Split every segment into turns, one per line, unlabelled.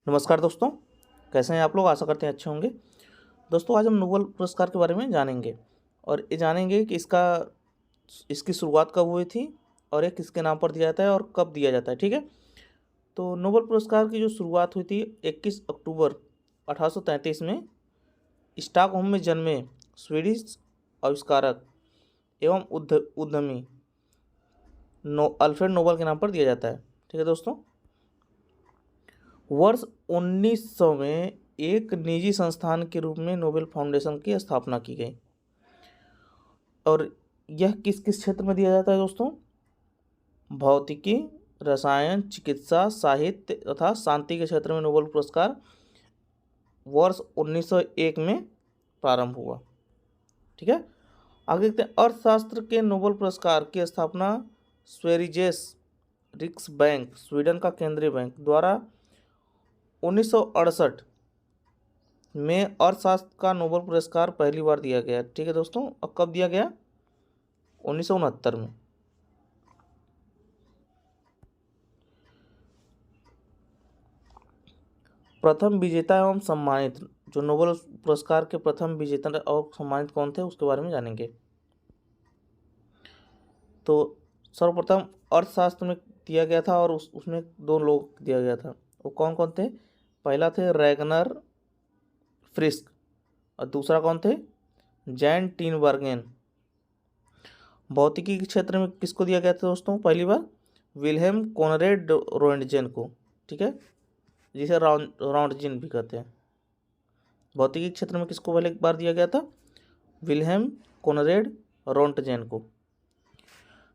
नमस्कार दोस्तों, कैसे हैं आप लोग। आशा करते हैं अच्छे होंगे। दोस्तों, आज हम नोबेल पुरस्कार के बारे में जानेंगे और ये जानेंगे कि इसकी शुरुआत कब हुई थी और ये किसके नाम पर दिया जाता है और कब दिया जाता है। ठीक है, तो नोबेल पुरस्कार की जो शुरुआत हुई थी 21 अक्टूबर 1833 में स्टॉकहोम में जन्मे स्वीडिश आविष्कारक एवं उद्यमी अल्फ्रेड नोबेल के नाम पर दिया जाता है। ठीक है दोस्तों, वर्ष 1900 में एक निजी संस्थान के रूप में नोबेल फाउंडेशन की स्थापना की गई। और यह किस किस क्षेत्र में दिया जाता है दोस्तों? भौतिकी, रसायन, चिकित्सा, साहित्य तथा शांति के क्षेत्र में नोबेल पुरस्कार वर्ष 1901 में प्रारंभ हुआ। ठीक है, आगे देखते हैं। अर्थशास्त्र के नोबेल पुरस्कार की स्थापना स्वेरिजेस रिक्सबैंक, स्वीडन का केंद्रीय बैंक, द्वारा 1968 में अर्थशास्त्र का नोबेल पुरस्कार पहली बार दिया गया। ठीक है दोस्तों, और कब दिया गया? 1969 में। प्रथम विजेता एवं सम्मानित, जो नोबेल पुरस्कार के प्रथम विजेता और सम्मानित कौन थे उसके बारे में जानेंगे। तो सर्वप्रथम अर्थशास्त्र में दिया गया था और उसमें दो लोग दिया गया था। वो कौन कौन थे? पहला थे रैगनर फ्रिस्क और दूसरा कौन थे? जैन टीनबर्गेन। भौतिकी के क्षेत्र में किसको दिया गया था दोस्तों? पहली बार विल्हेम कोनरेड रोएंटजेन को। ठीक है, जिसे राउंटजिन भी कहते हैं। भौतिकी के क्षेत्र में किसको पहले एक बार दिया गया था? विल्हेम कोनरेड रोएंटजेन को।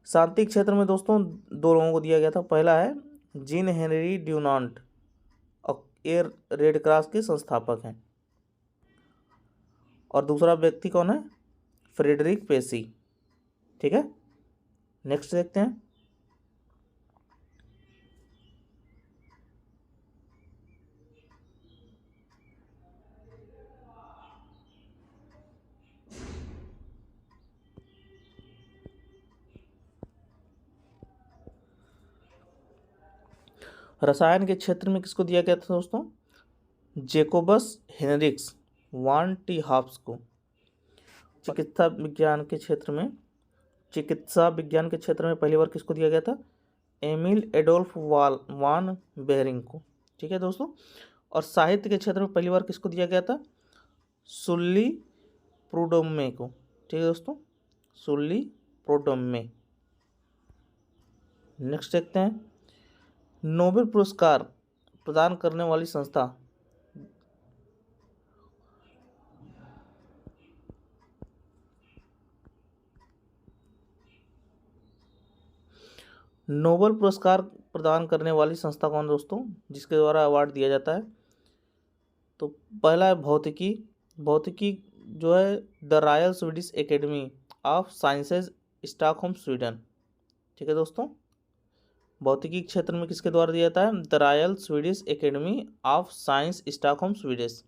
शांति के क्षेत्र में दोस्तों दो लोगों को दिया गया था। पहला है जीन हेनरी ड्यूनांट, और ये रेड क्रॉस के संस्थापक हैं। और दूसरा व्यक्ति कौन है? फ्रेडरिक पेसी। ठीक है, नेक्स्ट देखते हैं। रसायन के क्षेत्र में किसको दिया गया था दोस्तों? जेकोबस हेनरिक्स वान टी हाफ्स को। चिकित्सा विज्ञान के क्षेत्र में पहली बार किसको दिया गया था? एमिल एडोल्फ वान बेहरिंग को। ठीक है दोस्तों, और साहित्य के क्षेत्र में पहली बार किसको दिया गया था? सुल्ली प्रूडोमे को। ठीक है दोस्तों, सुल्ली प्रूडोमे। नेक्स्ट देखते हैं। नोबेल पुरस्कार प्रदान करने वाली संस्था। नोबेल पुरस्कार प्रदान करने वाली संस्था कौन दोस्तों, जिसके द्वारा अवार्ड दिया जाता है? तो पहला है भौतिकी। भौतिकी जो है the royal Swedish academy of sciences, Stockholm, Sweden. ठीक है दोस्तों, भौतिकी क्षेत्र में किसके द्वारा दिया जाता है? The royal Swedish academy of science, Stockholm, Swedish.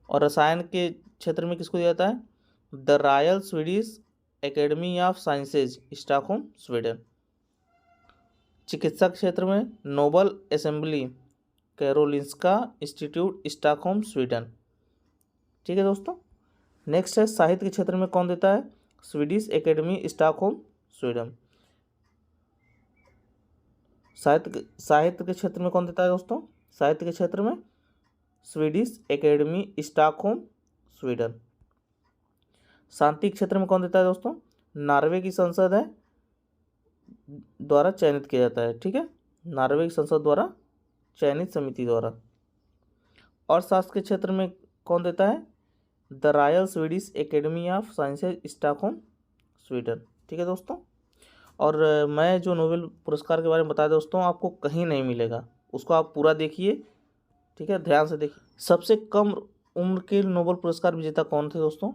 और रसायन के क्षेत्र में किसको दिया जाता है? The royal Swedish academy of sciences, Stockholm, Sweden. चिकित्सा क्षेत्र में Nobel assembly Karolinska institute, Stockholm, Sweden. ठीक है दोस्तों, नेक्स्ट है साहित्य के क्षेत्र में कौन देता है? Swedish academy, Stockholm, Sweden. साहित्य के क्षेत्र में कौन देता है दोस्तों? साहित्य के क्षेत्र में स्वीडिश एकेडमी, स्टॉकहोम, स्वीडन। शांति के क्षेत्र में कौन देता है दोस्तों? नॉर्वे की संसद है द्वारा चयनित किया जाता है। ठीक है, नॉर्वे की संसद द्वारा चयनित समिति द्वारा। और शास्त्र के क्षेत्र में कौन देता है? The royal Swedish academy of sciences, Stockholm, Sweden. ठीक है दोस्तों, और मैं जो नोबेल पुरस्कार के बारे में बताया दोस्तों, आपको कहीं नहीं मिलेगा, उसको आप पूरा देखिए। ठीक है, ध्यान से देखिए। सबसे कम उम्र के नोबेल पुरस्कार विजेता कौन थे दोस्तों?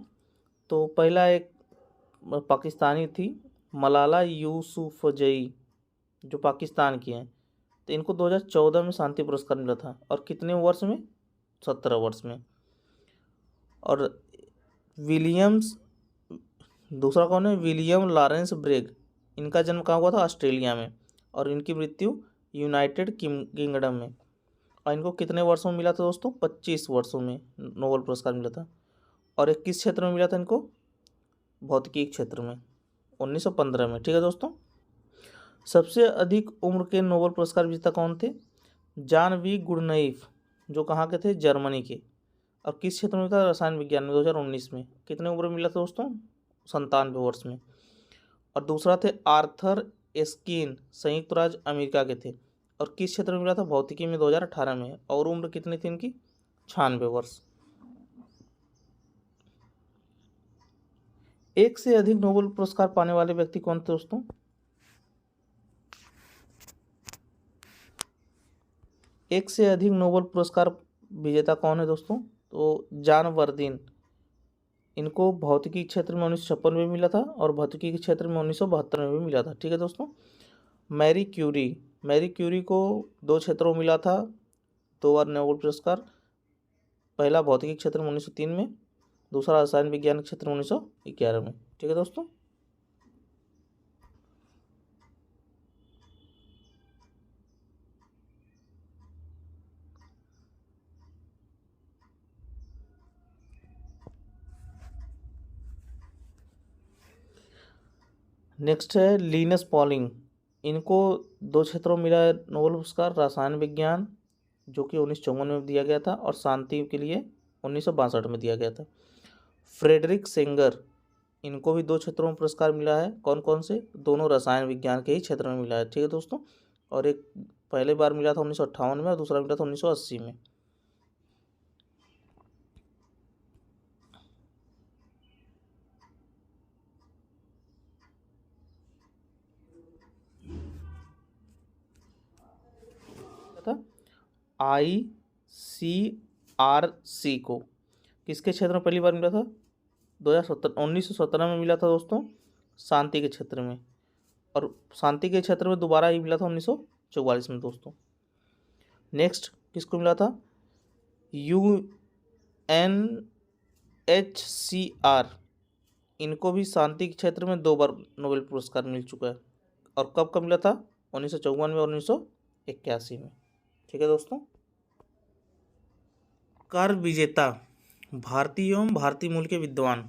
तो पहला एक पाकिस्तानी थी, मलाला यूसुफजई, जो पाकिस्तान की हैं। तो इनको 2014 में शांति पुरस्कार मिला था। और कितने वर्ष में? 17 वर्ष में। और विलियम्स, दूसरा कौन है? William Lawrence Bragg. इनका जन्म कहाँ हुआ था? ऑस्ट्रेलिया में। और इनकी मृत्यु यूनाइटेड किंगडम में। और इनको कितने वर्षों में मिला था दोस्तों? 25 वर्षों में नोबेल पुरस्कार मिला था। और एक किस क्षेत्र में मिला था इनको? भौतिकी क्षेत्र में 1915 में। ठीक है दोस्तों। सबसे अधिक उम्र के नोबेल पुरस्कार विजेता कौन थे? जॉन वी गुडनइफ, जो कहाँ के थे? जर्मनी के। और किस क्षेत्र में था? रसायन विज्ञान में 2019 में। कितने उम्र में मिला था दोस्तों? 97 वर्ष में। और दूसरा थे आर्थर एस्किन, संयुक्त राज्य अमेरिका के थे। और किस क्षेत्र में मिला था? भौतिकी में 2018 में। और उम्र कितनी थी इनकी? 96 वर्ष। एक से अधिक नोबेल पुरस्कार पाने वाले व्यक्ति कौन थे दोस्तों? एक से अधिक नोबेल पुरस्कार विजेता कौन है दोस्तों? तो जॉन वर्दीन। इनको भौतिकी क्षेत्र में 1956 में मिला था और भौतिकी के क्षेत्र में 1972 में भी मिला था। ठीक है दोस्तों। मैरी क्यूरी को 2 क्षेत्रों में मिला था, 2 बार नोबेल पुरस्कार। पहला भौतिकी क्षेत्र में 1903 में, दूसरा रसायन विज्ञान क्षेत्र में 1911 में। ठीक है दोस्तों। नेक्स्ट है लिनस पॉलिंग। इनको 2 क्षेत्रों में मिला है नोबेल पुरस्कार, रसायन विज्ञान जो कि 1954 में दिया गया था और शांति के लिए 1962 में दिया गया था। फ्रेडरिक सेंगर, इनको भी 2 क्षेत्रों में पुरस्कार मिला है। कौन कौन से? दोनों रसायन विज्ञान के ही क्षेत्र में मिला है। ठीक है दोस्तों। और एक पहले बार मिला था 1958 में और दूसरा मिला था 1980 में। ICRC को किसके क्षेत्र में पहली बार मिला था? 1917 में मिला था दोस्तों, शांति के क्षेत्र में। और शांति के क्षेत्र में दोबारा ही मिला था 1944 में दोस्तों। नेक्स्ट किसको मिला था? UNHCR, इनको भी शांति के क्षेत्र में 2 बार नोबेल पुरस्कार मिल चुका है। और कब कब मिला था? 1954 में और 1981 में। ठीक है दोस्तों। कर विजेता भारतीय एवं भारतीय मूल के विद्वान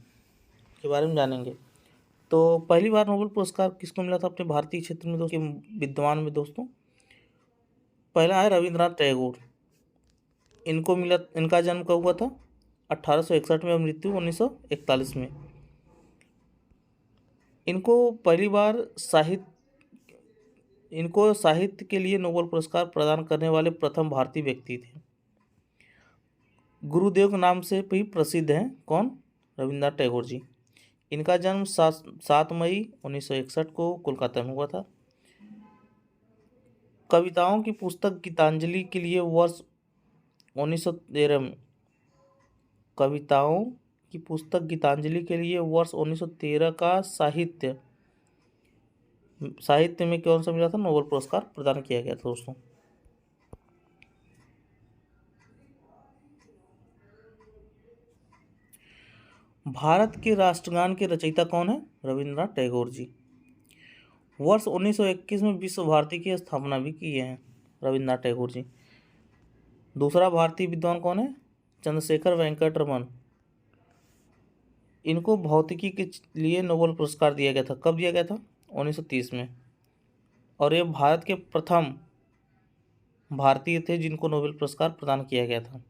के बारे में जानेंगे। तो पहली बार नोबेल पुरस्कार किसको मिला था अपने भारतीय क्षेत्र में दोस्तों, विद्वान में दोस्तों? पहला है रविंद्रनाथ टैगोर। इनको मिला, इनका जन्म कब हुआ था? 1861 में और मृत्यु 1941 में। इनको पहली बार साहित्य के लिए नोबेल पुरस्कार प्रदान करने वाले प्रथम भारतीय व्यक्ति थे। गुरुदेव के नाम से भी प्रसिद्ध हैं। कौन? रविंद्रनाथ टैगोर जी। इनका जन्म 7 मई 1961 को कोलकाता में हुआ था। कविताओं की पुस्तक गीतांजलि के लिए वर्ष 1913 में, कविताओं की पुस्तक गीतांजलि के लिए वर्ष 1913 का साहित्य में कौन सा मिला था? नोबेल पुरस्कार प्रदान किया गया था दोस्तों। भारत के राष्ट्रगान के रचयिता कौन है? रविंद्रनाथ टैगोर जी। वर्ष 1921 में विश्व भारती की स्थापना भी की है रविंद्रनाथ टैगोर जी। दूसरा भारतीय विद्वान कौन है? चंद्रशेखर वेंकट रमन। इनको भौतिकी के लिए नोबेल पुरस्कार दिया गया था। कब दिया गया था? 1930 में। और ये भारत के प्रथम भारतीय थे जिनको नोबेल पुरस्कार प्रदान किया गया था।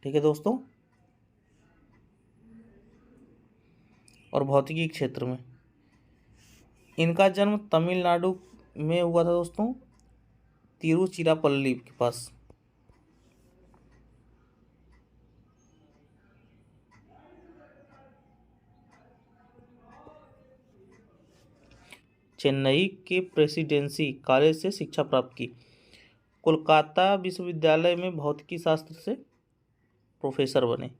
ठीक है दोस्तों। और भौतिकी क्षेत्र में इनका जन्म तमिलनाडु में हुआ था दोस्तों, तिरुचिरापल्ली के पास। चेन्नई के प्रेसिडेंसी कॉलेज से शिक्षा प्राप्त की। कोलकाता विश्वविद्यालय में भौतिकी शास्त्र से प्रोफेसर बने।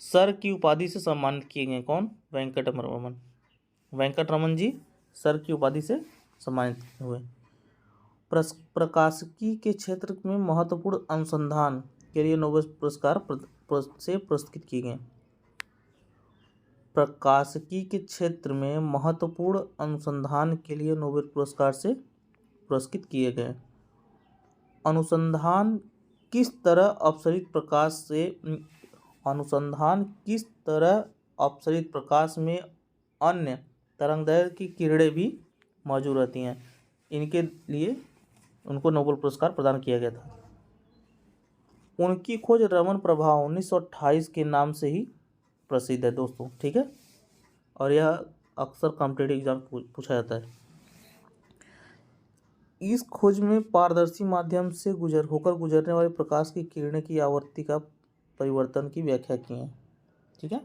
सर की उपाधि से सम्मानित किए गए। कौन? वेंकटरमन जी सर की उपाधि से सम्मानित हुए। प्रकाशिकी के क्षेत्र में महत्वपूर्ण अनुसंधान के लिए नोबेल पुरस्कार से पुरस्कृत किए गए। प्रकाशिकी के क्षेत्र में महत्वपूर्ण अनुसंधान के लिए नोबेल पुरस्कार से पुरस्कृत किए गए। अनुसंधान किस तरह अपसरित प्रकाश में अन्य तरंगदैर्घ्य की किरणें भी मौजूद रहती हैं, इनके लिए उनको नोबेल पुरस्कार प्रदान किया गया था। उनकी खोज रमन प्रभाव 1928 के नाम से ही प्रसिद्ध है दोस्तों, ठीक है, और यह अक्सर कॉम्पिटिटिव एग्जाम पूछा जाता है। इस खोज में पारदर्शी माध्यम से गुजरने वाले प्रकाश की किरणें की आवृत्ति का परिवर्तन की व्याख्या की है, ठीक है।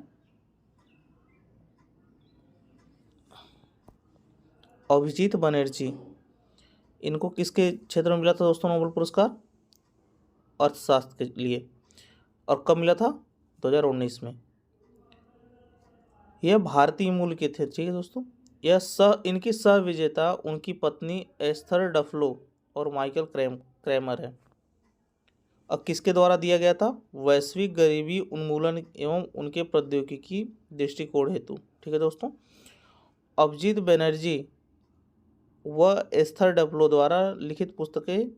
अभिजीत बनर्जी, इनको किसके क्षेत्र में मिला था दोस्तों नोबेल पुरस्कार? अर्थशास्त्र के लिए। और कब मिला था? 2019 में। यह भारतीय मूल के थे, ठीक है दोस्तों। इनकी सह विजेता उनकी पत्नी एस्थर डफलो और माइकल क्रैमर है। अब किसके द्वारा दिया गया था? वैश्विक गरीबी उन्मूलन एवं उनके प्रौद्योगिकी दृष्टिकोण हेतु, ठीक है दोस्तों। अभिजीत बनर्जी व एस्थर डफलो द्वारा लिखित पुस्तकें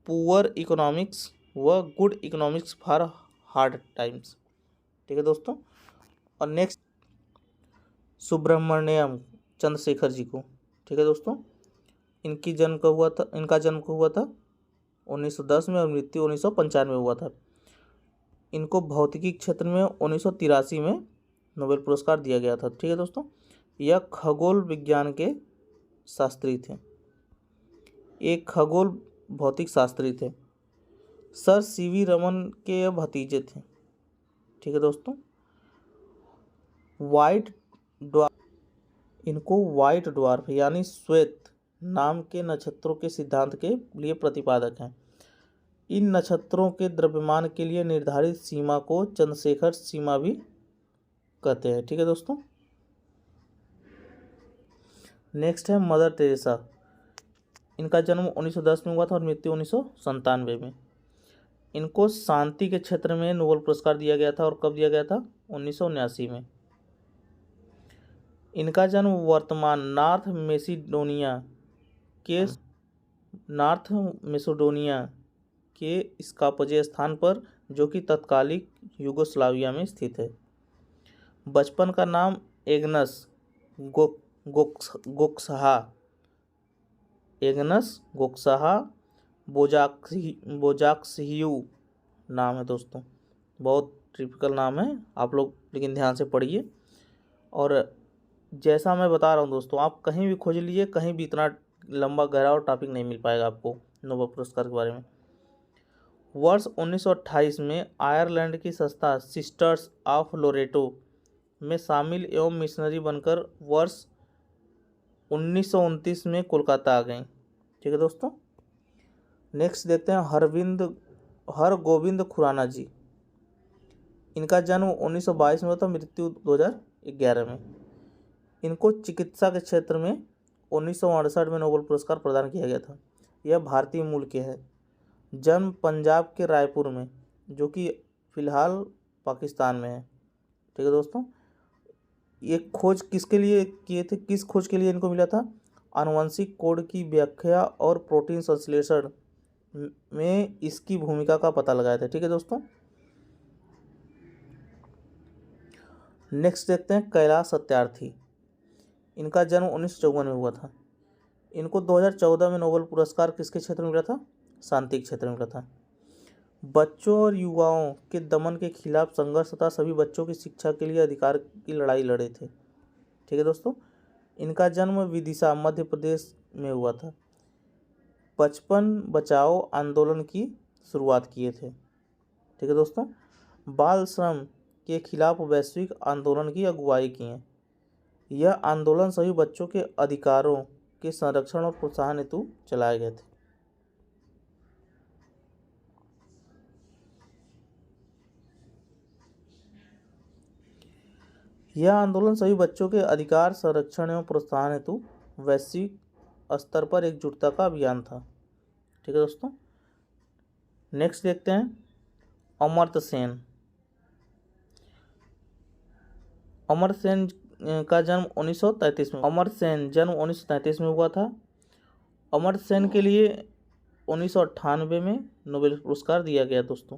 पुअर इकोनॉमिक्स व good economics for hard times, ठीक है दोस्तों। और नेक्स्ट सुब्रमण्यम चंद्रशेखर जी को, ठीक है दोस्तों। इनका जन्म कब हुआ था? 1910 में और मृत्यु 1995 में हुआ था। इनको भौतिकी क्षेत्र में 1983 में नोबेल पुरस्कार दिया गया था, ठीक है दोस्तों। यह खगोल विज्ञान के शास्त्री थे, एक खगोल भौतिक शास्त्री थे। सर सीवी रमन के भतीजे थे, ठीक है दोस्तों। इनको व्हाइट ड्वार्फ यानी श्वेत नाम के नक्षत्रों के सिद्धांत के लिए प्रतिपादक हैं। इन नक्षत्रों के द्रव्यमान के लिए निर्धारित सीमा को चंद्रशेखर सीमा भी कहते हैं, ठीक है दोस्तों। नेक्स्ट है मदर टेरेसा। इनका जन्म 1910 में हुआ था और मृत्यु 1997 में। इनको शांति के क्षेत्र में नोबेल पुरस्कार दिया गया था और कब दिया गया था? 1979 में। इनका जन्म वर्तमान नॉर्थ मैसेडोनिया के स्कापजे स्थान पर, जो कि तत्कालिक यूगोस्लाविया में स्थित है। बचपन का नाम एग्नस गोक्सहा बोजाक्सहियू नाम है दोस्तों। बहुत टिपिकल नाम है, आप लोग लेकिन ध्यान से पढ़िए। और जैसा मैं बता रहा हूँ दोस्तों, आप कहीं भी खोज लीजिए, कहीं भी इतना लंबा गहरा और टॉपिक नहीं मिल पाएगा आपको नोबेल पुरस्कार के बारे में। वर्ष 1928 में आयरलैंड की संस्था सिस्टर्स ऑफ लोरेटो में शामिल एवं मिशनरी बनकर वर्ष 1929 में कोलकाता आ गई, ठीक है दोस्तों। नेक्स्ट देखते हैं हरगोविंद खुराना जी। इनका जन्म 1922 में हुआ था, मृत्यु 2011 में। इनको चिकित्सा के क्षेत्र में 1968 में नोबेल पुरस्कार प्रदान किया गया था। यह भारतीय मूल के हैं। जन्म पंजाब के रायपुर में, जो कि फिलहाल पाकिस्तान में है, ठीक है दोस्तों। ये खोज किसके लिए किए थे? किस खोज के लिए इनको मिला था? आनुवंशिक कोड की व्याख्या और प्रोटीन संश्लेषण में इसकी भूमिका का पता लगाया था, ठीक है दोस्तों। नेक्स्ट देखते हैं कैलाश सत्यार्थी। इनका जन्म 1954 में हुआ था। इनको 2014 में नोबेल पुरस्कार किसके क्षेत्र में मिला था? शांति के क्षेत्र में मिला था। बच्चों और युवाओं के दमन के खिलाफ संघर्ष तथा सभी बच्चों की शिक्षा के लिए अधिकार की लड़ाई लड़े थे, ठीक है दोस्तों। इनका जन्म विदिशा मध्य प्रदेश में हुआ था। बचपन बचाओ आंदोलन की शुरुआत किए थे, ठीक है दोस्तों। बाल श्रम के खिलाफ वैश्विक आंदोलन की अगुवाई की है। यह आंदोलन सभी बच्चों के अधिकारों के संरक्षण और प्रोत्साहन हेतु चलाए गए थे। यह आंदोलन सभी बच्चों के अधिकार, संरक्षण एवं प्रोत्साहन हेतु वैश्विक स्तर पर एकजुटता का अभियान था, ठीक है दोस्तों। नेक्स्ट देखते हैं अमर्त्य सेन। अमर्त्य सेन का जन्म 1933 में। अमर्त्य सेन जन्म 1933 में हुआ था अमर्त्य सेन के लिए 1998 में नोबेल पुरस्कार दिया गया दोस्तों।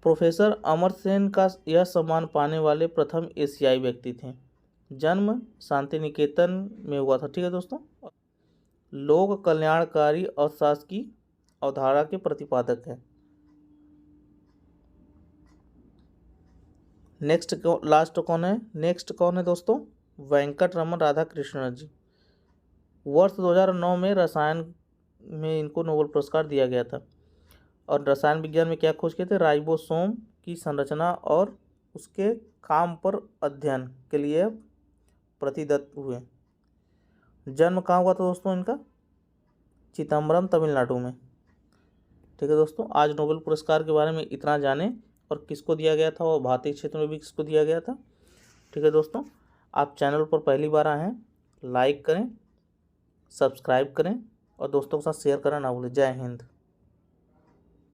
प्रोफेसर अमर्त्य सेन का यह सम्मान पाने वाले प्रथम एशियाई व्यक्ति थे। जन्म शांति निकेतन में हुआ था। ठीक है दोस्तों। लोक कल्याणकारी अर्थशास्त्र की अवधारणा के प्रतिपादक है। नेक्स्ट कौन है दोस्तों? वेंकट रमन राधाकृष्णन जी। वर्ष 2009 में रसायन में इनको नोबेल पुरस्कार दिया गया था। और रसायन विज्ञान में क्या खोज किए थे? राइबोसोम की संरचना और उसके काम पर अध्ययन के लिए प्रतिदत्त हुए। जन्म कहाँ हुआ था दोस्तों इनका? चिदम्बरम, तमिलनाडु में। ठीक है दोस्तों, आज नोबेल पुरस्कार के बारे में इतना जाने और किसको दिया गया था और भारतीय क्षेत्र में भी किसको दिया गया था। ठीक है दोस्तों, आप चैनल पर पहली बार आए हैं, लाइक करें, सब्सक्राइब करें और दोस्तों के साथ शेयर करना ना भूलें। जय हिंद।